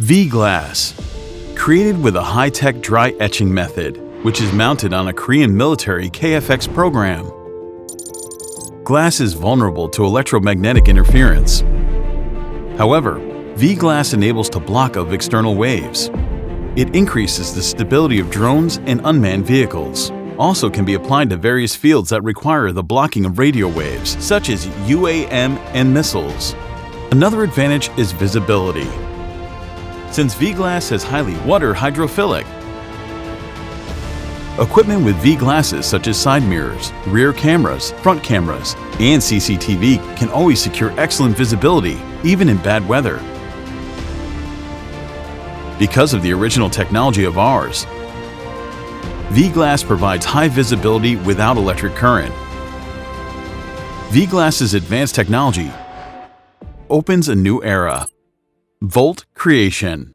V-glass, created with a high-tech dry etching method, which is mounted on a Korean military KFX program. Glass is vulnerable to electromagnetic interference. However, V-glass enables the block of external waves. It increases the stability of drones and unmanned vehicles. Also can be applied to various fields that require the blocking of radio waves, such as UAM and missiles. Another advantage is visibility, since V-glass is highly water hydrophilic. Equipment with V-glasses such as side mirrors, rear cameras, front cameras, and CCTV can always secure excellent visibility, even in bad weather. Because of the original technology of ours, V-glass provides high visibility without electric current. V-glass's advanced technology opens a new era. Voltcreation.